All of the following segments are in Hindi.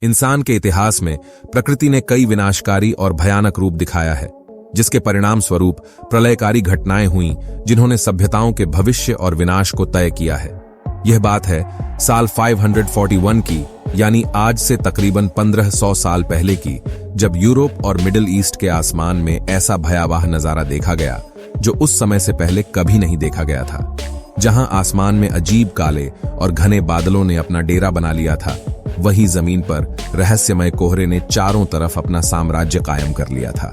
इंसान के इतिहास में प्रकृति ने कई विनाशकारी और भयानक रूप दिखाया है, जिसके परिणाम स्वरूप प्रलयकारी घटनाएं हुई जिन्होंने सभ्यताओं के भविष्य और विनाश को तय किया है। यह बात है साल 541 की, यानी आज से तकरीबन 1500 साल पहले की, जब यूरोप और मिडिल ईस्ट के आसमान में ऐसा भयावह नजारा देखा गया जो उस समय से पहले कभी नहीं देखा गया था। जहां आसमान में अजीब काले और घने बादलों ने अपना डेरा बना लिया था, वहीं जमीन पर रहस्यमय कोहरे ने चारों तरफ अपना साम्राज्य कायम कर लिया था।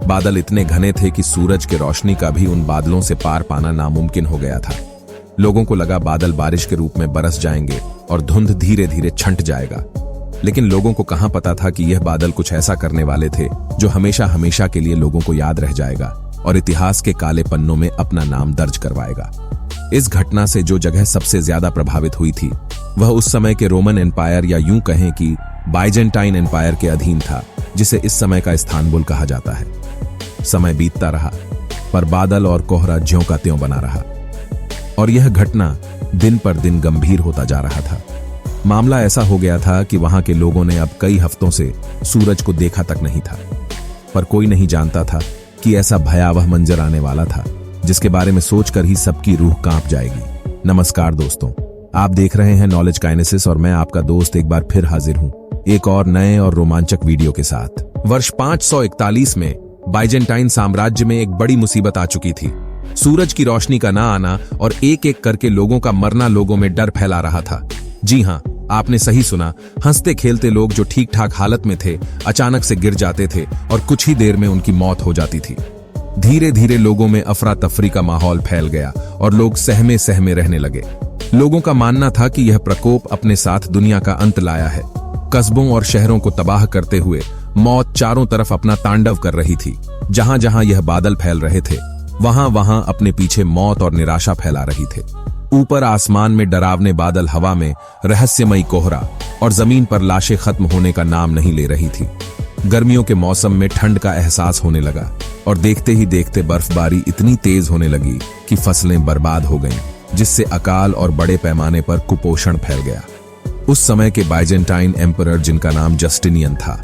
बादल इतने घने थे कि सूरज की रोशनी का भी उन बादलों से पार पाना नामुमकिन हो गया था। लोगों को लगा बादल बारिश के रूप में बरस जाएंगे और धुंध धीरे धीरे छंट जाएगा, लेकिन लोगों को कहां पता था कि यह बादल कुछ ऐसा करने वाले थे जो हमेशा हमेशा के लिए लोगों को याद रह जाएगा और इतिहास के काले पन्नों में अपना नाम दर्ज करवाएगा। इस घटना से जो जगह सबसे ज्यादा प्रभावित हुई थी, वह उस समय के रोमन एम्पायर या यूं कहें कि बाइजेंटाइन एम्पायर के अधीन था, जिसे इस समय का इस्तांबुल कहा जाता है। समय बीतता रहा, पर बादल और कोहरा ज्यों का त्यों बना रहा और यह घटना दिन पर दिन गंभीर होता जा रहा था। मामला ऐसा हो गया था कि वहां के लोगों ने अब कई हफ्तों से सूरज को देखा तक नहीं था, पर कोई नहीं जानता था कि ऐसा भयावह मंजर आने वाला था जिसके बारे में सोचकर ही सबकी रूह कांप जाएगी। नमस्कार दोस्तों, आप देख रहे हैं नॉलेज काइनेसिस और मैं आपका दोस्त एक बार फिर हाजिर हूं एक और नए और रोमांचक वीडियो के साथ। वर्ष 541 में बाइजेंटाइन साम्राज्य में एक बड़ी मुसीबत आ चुकी थी। सूरज की रोशनी का ना आना और एक एक करके लोगों का मरना लोगों में डर फैला रहा था। जी हां, आपने सही सुना, हंसते खेलते लोग जो ठीक ठाक हालत में थे अचानक से गिर जाते थे और कुछ ही देर में उनकी मौत हो जाती थी। धीरे धीरे लोगों में अफरा तफरी का माहौल फैल गया और लोग सहमे सहमे रहने लगे। लोगों का मानना था कि यह प्रकोप अपने साथ दुनिया का अंत लाया है। कस्बों और शहरों को तबाह करते हुए मौत चारों तरफ अपना तांडव कर रही थी। जहां जहां यह बादल फैल रहे थे, वहां वहां अपने पीछे मौत और निराशा फैला रही थे। ऊपर आसमान में डरावने बादल, हवा में रहस्यमयी कोहरा और जमीन पर लाशें खत्म होने का नाम नहीं ले रही थी। गर्मियों के मौसम में ठंड का एहसास होने लगा और देखते ही देखते बर्फबारी इतनी तेज होने लगी कि फसलें बर्बाद हो गईं, जिससे अकाल और बड़े पैमाने पर कुपोषण फैल गया। उस समय के बाइजेंटाइन एम्परर, जिनका नाम जस्टिनियन था,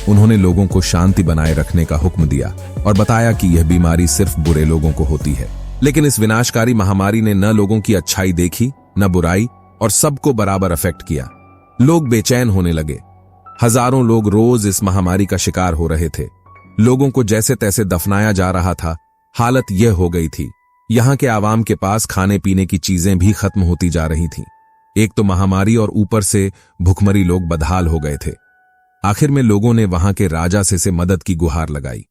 उन्होंने लोगों को शांति बनाए रखने का हुक्म दिया और बताया कि यह बीमारी सिर्फ बुरे लोगों को होती है। लेकिन इस विनाशकारी महामारी ने न लोगों की अच्छाई देखी, न बुराई, और सबको बराबर अफेक्ट किया। लोग बेचैन होने लगे। हजारों लोग रोज इस महामारी का शिकार हो रहे थे। लोगों को जैसे तैसे दफनाया जा रहा था। हालत यह हो गई थी, यहां के आवाम के पास खाने पीने की चीजें भी खत्म होती जा रही थीं। एक तो महामारी और ऊपर से भुखमरी, लोग बदहाल हो गए थे। आखिर में लोगों ने वहां के राजा से मदद की गुहार लगाई।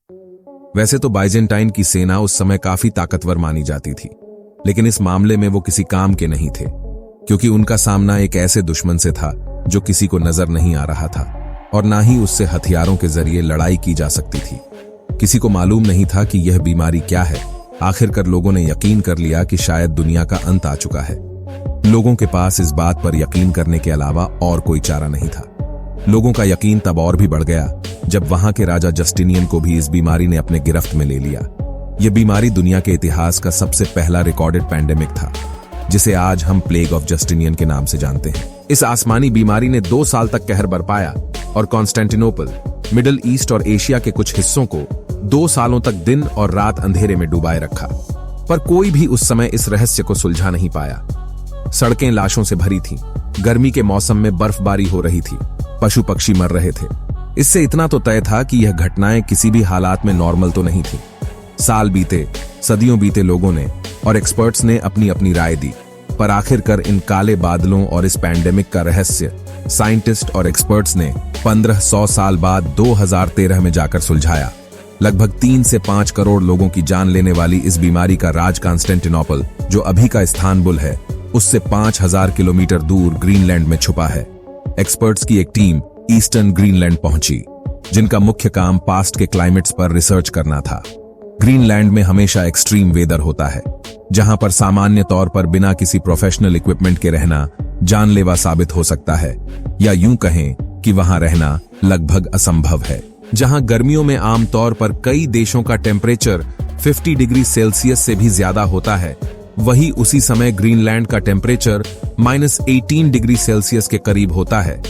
वैसे तो बाइजेंटाइन की सेना उस समय काफी ताकतवर मानी जाती थी, लेकिन इस मामले में वो किसी काम के नहीं थे, क्योंकि उनका सामना एक ऐसे दुश्मन से था जो किसी को नजर नहीं आ रहा था और ना ही उससे हथियारों के जरिए लड़ाई की जा सकती थी। किसी को मालूम नहीं था कि यह बीमारी क्या है। आखिरकार लोगों ने यकीन कर लिया कि शायद दुनिया का अंत आ चुका है। लोगों के पास इस बात पर यकीन करने के अलावा और कोई चारा नहीं था। लोगों का यकीन तब और भी बढ़ गया जब वहां के राजा जस्टिनियन को भी इस बीमारी ने अपने गिरफ्त में ले लिया। यह बीमारी दुनिया के इतिहास का सबसे पहला रिकॉर्डेड पैंडेमिक था, जिसे आज हम प्लेग ऑफ जस्टिनियन के नाम से जानते हैं। इस आसमानी बीमारी ने 2 साल तक कहर बरपाया और कॉन्स्टेंटिनोपल, मिडिल ईस्ट और एशिया के कुछ हिस्सों को 2 सालों तक दिन और रात अंधेरे में डुबाए रखा। पर कोई भी उस समय इस रहस्य को सुलझा नहीं पाया। सड़कें लाशों से भरी थीं, गर्मी के मौसम में बर्फबारी हो रही थी, पशु पक्षी मर रहे थे। इससे इतना तो तय था कि यह घटनाएं किसी भी हालात में नॉर्मल तो नहीं थी। साल बीते, सदियों बीते, लोगों ने और एक्सपर्ट्स ने अपनी अपनी राय दी, पर आखिरकार इन काले बादलों और इस पैंडेमिक का रहस्य साइंटिस्ट और एक्सपर्ट्स ने 1500 साल बाद 2013 में जाकर सुलझाया। लगभग 3 से 5 करोड़ लोगों की जान लेने वाली इस बीमारी का राज कॉन्स्टेंटिनोपल, जो अभी का इस्तांबुल है, उससे 5000 किलोमीटर दूर ग्रीनलैंड में छुपा है। एक्सपर्ट्स की एक टीम ईस्टर्न ग्रीनलैंड पहुंची, जिनका मुख्य काम पास्ट के क्लाइमेट्स पर रिसर्च करना था। ग्रीनलैंड में हमेशा एक्सट्रीम वेदर होता है, जहां पर सामान्य तौर पर बिना किसी प्रोफेशनल इक्विपमेंट के रहना जानलेवा साबित हो सकता है, या यूं कहें कि वहां रहना लगभग असंभव है। जहां गर्मियों में आमतौर पर कई देशों का टेम्परेचर 50 डिग्री सेल्सियस से भी ज्यादा होता है, वही उसी समय ग्रीनलैंड का टेम्परेचर -18 डिग्री सेल्सियस के करीब होता है।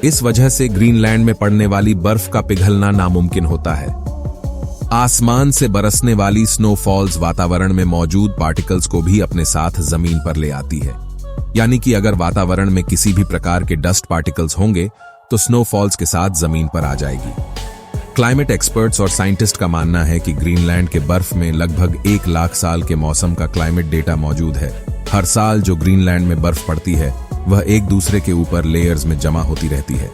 इस वजह से ग्रीनलैंड में पड़ने वाली बर्फ का पिघलना नामुमकिन होता है। आसमान से बरसने वाली स्नोफॉल्स वातावरण में मौजूद पार्टिकल्स को भी अपने साथ जमीन पर ले आती है। यानी कि अगर वातावरण में किसी भी प्रकार के डस्ट पार्टिकल्स होंगे तो स्नोफॉल्स के साथ जमीन पर आ जाएगी। क्लाइमेट एक्सपर्ट्स और साइंटिस्ट का मानना है कि ग्रीनलैंड के बर्फ में लगभग 1 लाख साल के मौसम का क्लाइमेट डेटा मौजूद है। हर साल जो ग्रीनलैंड में बर्फ पड़ती है वह एक दूसरे के ऊपर लेयर्स में जमा होती रहती है।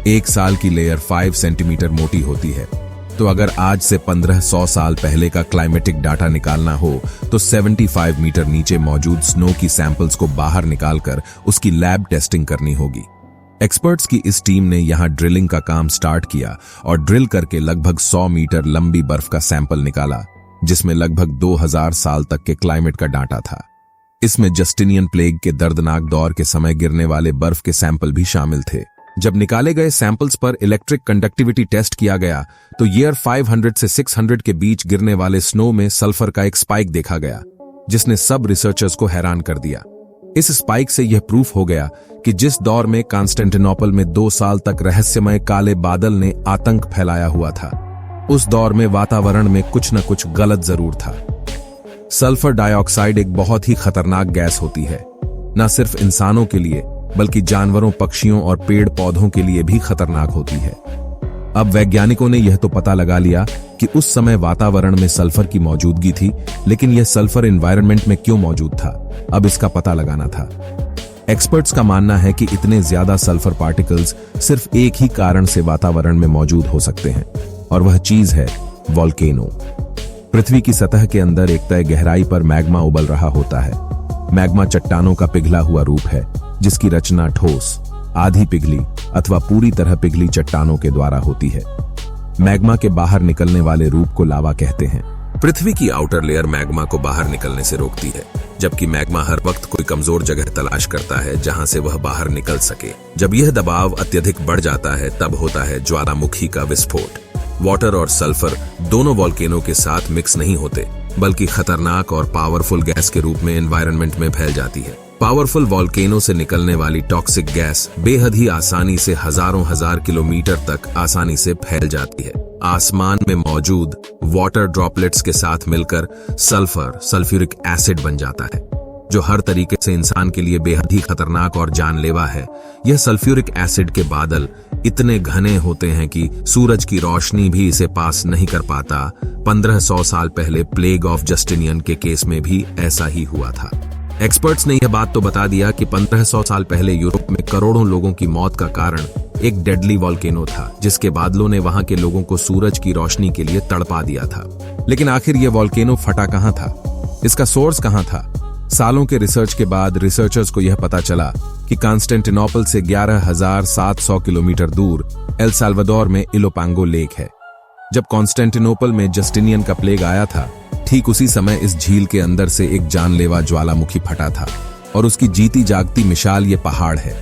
एक साल की लेयर 5 सेंटीमीटर मोटी होती है। तो अगर आज से 1500 साल पहले का क्लाइमेटिक डाटा निकालना हो तो 75 मीटर नीचे मौजूद स्नो की सैंपल्स को बाहर निकालकर उसकी लैब टेस्टिंग करनी होगी। एक्सपर्ट्स की इस टीम ने यहां ड्रिलिंग का काम स्टार्ट किया और ड्रिल करके लगभग 100 मीटर लंबी बर्फ का सैंपल निकाला, जिसमें लगभग 2000 साल तक के क्लाइमेट का डाटा था। इसमें जस्टिनियन प्लेग के दर्दनाक दौर के समय गिरने वाले बर्फ के सैंपल भी शामिल थे। जब निकाले गए सैंपल्स पर इलेक्ट्रिक कंडक्टिविटी टेस्ट किया गया तो ईयर 500 से 600 के बीच गिरने वाले स्नो में सल्फर का एक स्पाइक देखा गया, जिसने सब रिसर्चर्स को हैरान कर दिया। इस स्पाइक से यह प्रूफ हो गया कि जिस दौर में कॉन्स्टेंटिनोपल में 2 साल तक रहस्यमय काले बादल ने आतंक फैलाया हुआ था, उस दौर में वातावरण में कुछ न कुछ गलत जरूर था। सल्फर डाइऑक्साइड एक बहुत ही खतरनाक गैस होती है, न सिर्फ इंसानों के लिए बल्कि जानवरों, पक्षियों और पेड़ पौधों के लिए भी खतरनाक होती है। अब वैज्ञानिकों ने यह तो पता लगा लिया कि उस समय वातावरण में सल्फर की मौजूदगी थी, लेकिन यह सल्फर एनवायरनमेंट में क्यों मौजूद था, अब इसका पता लगाना था। एक्सपर्ट्स का मानना है कि इतने ज्यादा सल्फर पार्टिकल्स सिर्फ एक ही कारण से वातावरण में मौजूद हो सकते हैं, और वह चीज है वॉल्केनो। पृथ्वी की सतह के अंदर एक तय गहराई पर मैग्मा उबल रहा होता है। मैग्मा चट्टानों का पिघला हुआ रूप है, जिसकी रचना ठोस, आधी पिघली अथवा पूरी तरह पिघली चट्टानों के द्वारा होती है। मैग्मा के बाहर निकलने वाले रूप को लावा कहते हैं। पृथ्वी की आउटर लेयर मैग्मा को बाहर निकलने से रोकती है, जबकि मैग्मा हर वक्त कोई कमजोर जगह तलाश करता है जहां से वह बाहर निकल सके। जब यह दबाव अत्यधिक बढ़ जाता है तब होता है ज्वालामुखी का विस्फोट। वाटर और सल्फर दोनों वॉल्केनो के साथ मिक्स नहीं होते, बल्कि खतरनाक और पावरफुल गैस के रूप में एनवायरनमेंट में फैल जाती है। पावरफुल वॉल्केनो से निकलने वाली टॉक्सिक गैस बेहद ही आसानी से हजारों हजार किलोमीटर तक आसानी से फैल जाती है। आसमान में मौजूद वाटर ड्रॉपलेट्स के साथ मिलकर सल्फर, सल्फ्यूरिक एसिड बन जाता है, जो हर तरीके से इंसान के लिए बेहद ही खतरनाक और जानलेवा है। यह सल्फ्यूरिक एसिड के बादल इतने घने होते हैं कि सूरज की रोशनी भी इसे पास नहीं कर पाता। 1500 साल पहले प्लेग ऑफ जस्टिनियन के केस में भी ऐसा ही हुआ था। एक्सपर्ट्स ने यह बात तो बता दिया कि 1500 साल पहले यूरोप में करोड़ों लोगों की मौत का कारण एक डेडली वॉल्केनो था, जिसके बादलों ने वहां के लोगों को सूरज की रोशनी के लिए तड़पा दिया था। लेकिन आखिर यह वॉल्केनो फटा कहां था? इसका सोर्स कहां था? सालों के रिसर्च के बाद रिसर्चर्स को यह पता चला कि कॉन्स्टेंटिनोपल से 11,700 किलोमीटर दूर एल साल्वाडोर में इलोपांगो लेक है। जब कॉन्स्टेंटिनोपल में जस्टिनियन का प्लेग आया था, ठीक उसी समय इस झील के अंदर से एक जानलेवा ज्वालामुखी फटा था, और उसकी जीती जागती मिसाल ये पहाड़ है।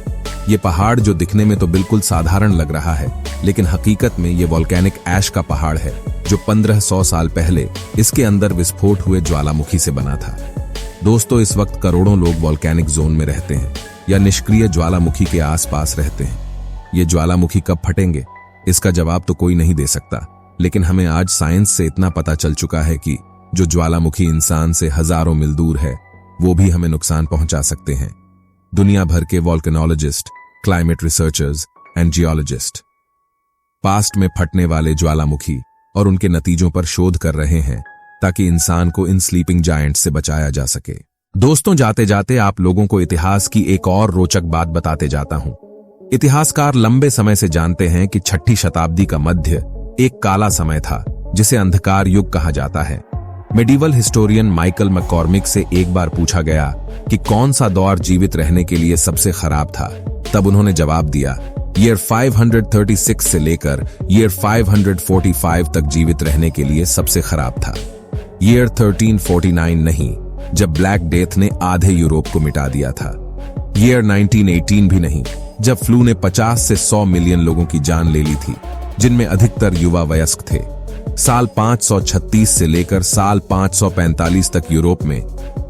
ये पहाड़ जो दिखने में तो बिल्कुल साधारण लग रहा है, लेकिन हकीकत में ये वॉल्केनिक ऐश का पहाड़ है, जो 1500 साल पहले इसके अंदर विस्फोट हुए ज्वालामुखी से बना था। दोस्तों, इस वक्त करोड़ों लोग वॉल्केनिक जोन में रहते हैं या निष्क्रिय ज्वालामुखी के आसपास रहते हैं। ये ज्वालामुखी कब फटेंगे, इसका जवाब तो कोई नहीं दे सकता, लेकिन हमें आज साइंस से इतना पता चल चुका है कि जो ज्वालामुखी इंसान से हजारों मील दूर है, वो भी हमें नुकसान पहुंचा सकते हैं। दुनिया भर के volcanologists, climate researchers and geologists past में फटने वाले ज्वालामुखी और उनके नतीजों पर शोध कर रहे हैं, ताकि इंसान को इन स्लीपिंग जायंट से बचाया जा सके। दोस्तों, जाते जाते आप लोगों को इतिहास की एक और रोचक बात बताते जाता हूं। इतिहासकार लंबे समय से जानते हैं कि 6ठी शताब्दी का मध्य एक काला समय था, जिसे अंधकार युग कहा जाता है। मेडिवल हिस्टोरियन माइकल मैककॉर्मिक से एक बार पूछा गया कि कौन सा दौर जीवित रहने के लिए सबसे खराब था। तब उन्होंने जवाब दिया, ईयर 536 से लेकर ईयर 545 तक जीवित रहने के लिए सबसे खराब था। ईयर 1349 नहीं, जब ब्लैक डेथ ने आधे यूरोप को मिटा दिया था। ईयर 1918 भी नहीं, जब फ्लू ने 50 से 100 मिलियन लोगों की जान ले ली थी, जिनमें अधिकतर युवा वयस्क थे। साल 536 से लेकर साल 545 तक यूरोप में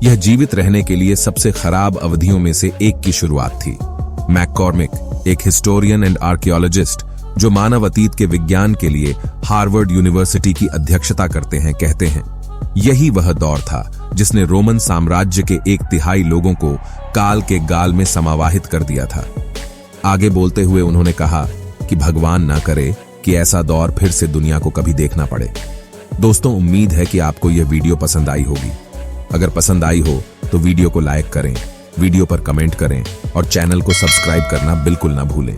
यह जीवित रहने के लिए सबसे खराब अवधियों में से एक की शुरुआत थी। मैककॉर्मिक एक हिस्टोरियन एंड आर्कियोलॉजिस्ट जो मानव अतीत के विज्ञान के लिए हार्वर्ड यूनिवर्सिटी की अध्यक्षता करते हैं, कहते हैं यही वह दौर था जिसने रोमन साम्राज्य के 1/3 लोगों को काल के गाल में समावाहित कर दिया था। आगे बोलते हुए उन्होंने कहा कि भगवान ना करे कि ऐसा दौर फिर से दुनिया को कभी देखना पड़े। दोस्तों, उम्मीद है कि आपको यह वीडियो पसंद आई होगी। अगर पसंद आई हो तो वीडियो को लाइक करें, वीडियो पर कमेंट करें और चैनल को सब्सक्राइब करना बिल्कुल ना भूलें।